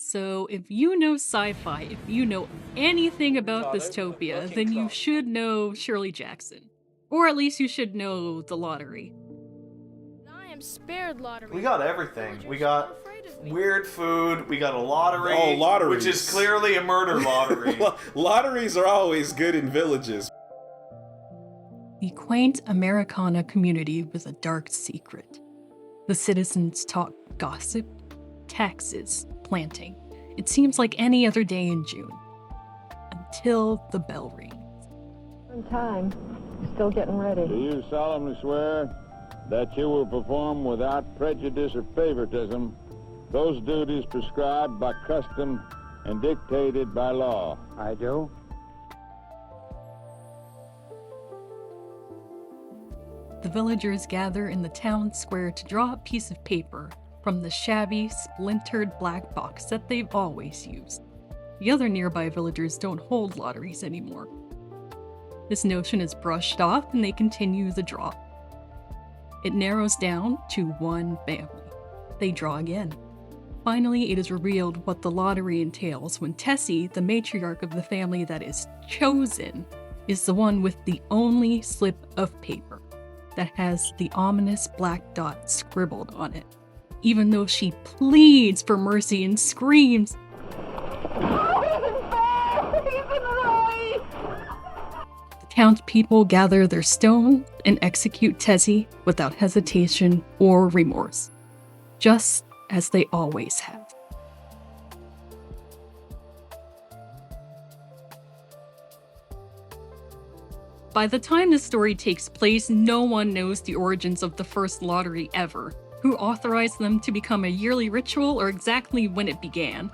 So, if you know sci-fi, if you know anything about dystopia, then you should know Shirley Jackson. Or at least you should know the lottery. I am spared lottery. We got everything. We got weird food. We got a lottery. Oh, lotteries. Which is clearly a murder lottery. Lotteries are always good in villages. The quaint Americana community was a dark secret. The citizens talk gossip, taxes, planting. It seems like any other day in June. Until the bell rings. On time. Still getting ready. Do you solemnly swear that you will perform without prejudice or favoritism those duties prescribed by custom and dictated by law? I do. The villagers gather in the town square to draw a piece of paper from the shabby, splintered black box that they've always used. The other nearby villagers don't hold lotteries anymore. This notion is brushed off and they continue the draw. It narrows down to one family. They draw again. Finally, it is revealed what the lottery entails when Tessie, the matriarch of the family that is chosen, is the one with the only slip of paper that has the ominous black dot scribbled on it, even though she pleads for mercy and screams, The townspeople gather their stone and execute Tessie without hesitation or remorse, just as they always have. By the time the story takes place, no one knows the origins of the first lottery ever, who authorized them to become a yearly ritual, or exactly when it began.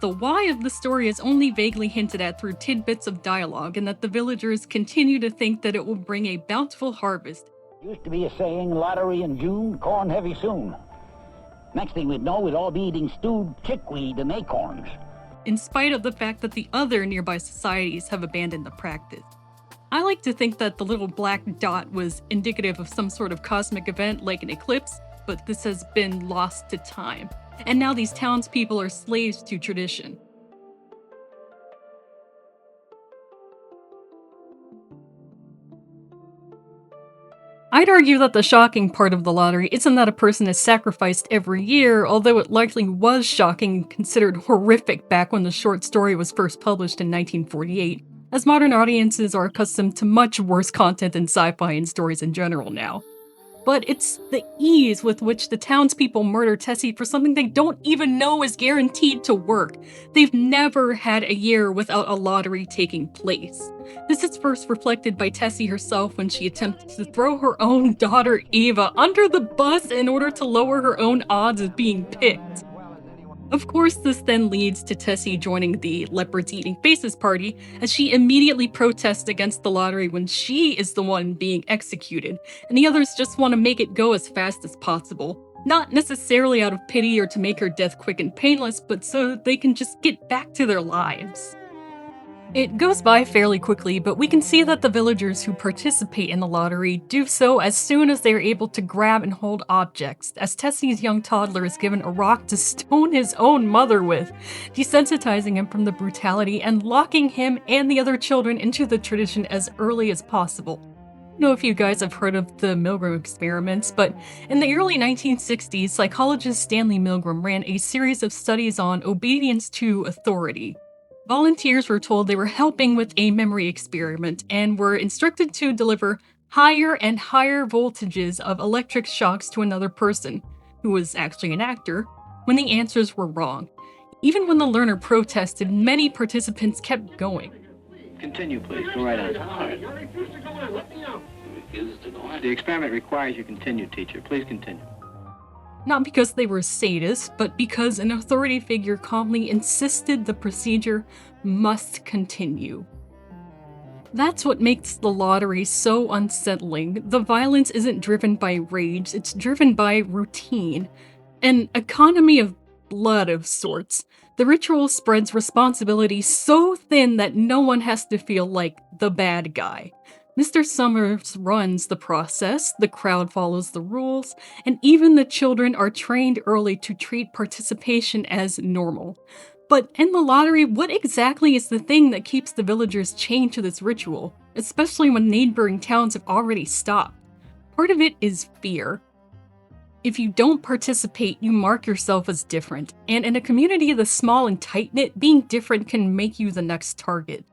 The why of the story is only vaguely hinted at through tidbits of dialogue, and that the villagers continue to think that it will bring a bountiful harvest. Used to be a saying, lottery in June, corn heavy soon. Next thing we'd know, we'd all be eating stewed chickweed and acorns. In spite of the fact that the other nearby societies have abandoned the practice. I like to think that the little black dot was indicative of some sort of cosmic event like an eclipse, but this has been lost to time. And now these townspeople are slaves to tradition. I'd argue that the shocking part of the lottery isn't that a person is sacrificed every year, although it likely was shocking and considered horrific back when the short story was first published in 1948, as modern audiences are accustomed to much worse content than sci-fi and stories in general now. But it's the ease with which the townspeople murder Tessie for something they don't even know is guaranteed to work. They've never had a year without a lottery taking place. This is first reflected by Tessie herself when she attempts to throw her own daughter Eva under the bus in order to lower her own odds of being picked. Of course, this then leads to Tessie joining the Leopards Eating Faces party, as she immediately protests against the lottery when she is the one being executed, and the others just want to make it go as fast as possible. Not necessarily out of pity or to make her death quick and painless, but so they can just get back to their lives. It goes by fairly quickly, but we can see that the villagers who participate in the lottery do so as soon as they are able to grab and hold objects, as Tessie's young toddler is given a rock to stone his own mother with, desensitizing him from the brutality and locking him and the other children into the tradition as early as possible. I don't know if you guys have heard of the Milgram experiments, but in the early 1960s, psychologist Stanley Milgram ran a series of studies on obedience to authority. Volunteers were told they were helping with a memory experiment and were instructed to deliver higher and higher voltages of electric shocks to another person, who was actually an actor, when the answers were wrong. Even when the learner protested, many participants kept going. Continue, please. Go right on. The experiment requires you continue, teacher. Please continue. Not because they were sadists, but because an authority figure calmly insisted the procedure must continue. That's what makes the lottery so unsettling. The violence isn't driven by rage, it's driven by routine. An economy of blood of sorts. The ritual spreads responsibility so thin that no one has to feel like the bad guy. Mr. Summers runs the process, the crowd follows the rules, and even the children are trained early to treat participation as normal. But in the lottery, what exactly is the thing that keeps the villagers chained to this ritual, especially when neighboring towns have already stopped? Part of it is fear. If you don't participate, you mark yourself as different, and in a community this small and tight-knit, being different can make you the next target.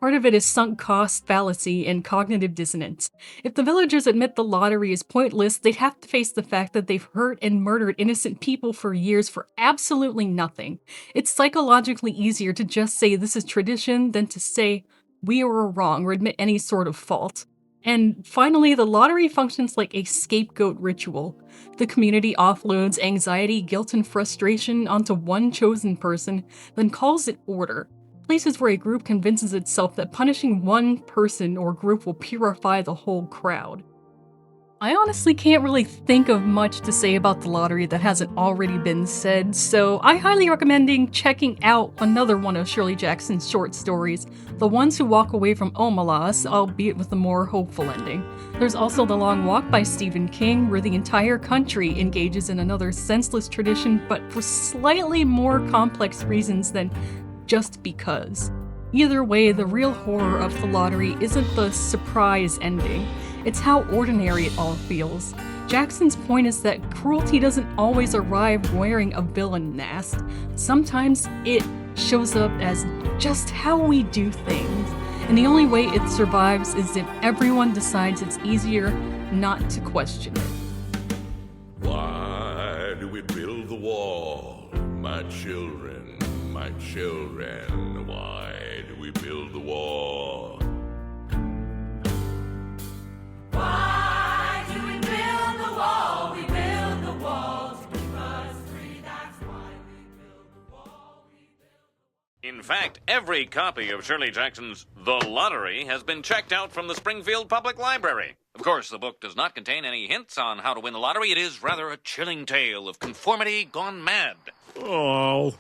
Part of it is sunk cost fallacy and cognitive dissonance. If the villagers admit the lottery is pointless, they'd have to face the fact that they've hurt and murdered innocent people for years for absolutely nothing. It's psychologically easier to just say this is tradition than to say we were wrong or admit any sort of fault. And finally, the lottery functions like a scapegoat ritual. The community offloads anxiety, guilt, and frustration onto one chosen person, then calls it order. Places where a group convinces itself that punishing one person or group will purify the whole crowd. I honestly can't really think of much to say about the lottery that hasn't already been said, so I highly recommend checking out another one of Shirley Jackson's short stories, The Ones Who Walk Away from Omalas, albeit with a more hopeful ending. There's also The Long Walk by Stephen King, where the entire country engages in another senseless tradition, but for slightly more complex reasons than just because. Either way, the real horror of the lottery isn't the surprise ending, it's how ordinary it all feels. Jackson's point is that cruelty doesn't always arrive wearing a villain mask. Sometimes it shows up as just how we do things, and the only way it survives is if everyone decides it's easier not to question it. Why do we build the wall, my children, my children? Why do we build the wall? Why do we build the wall? We build the wall to keep us free. That's why we build the wall. In fact, every copy of Shirley Jackson's The Lottery has been checked out from the Springfield Public Library. Of course, the book does not contain any hints on how to win the lottery. It is rather a chilling tale of conformity gone mad. Oh.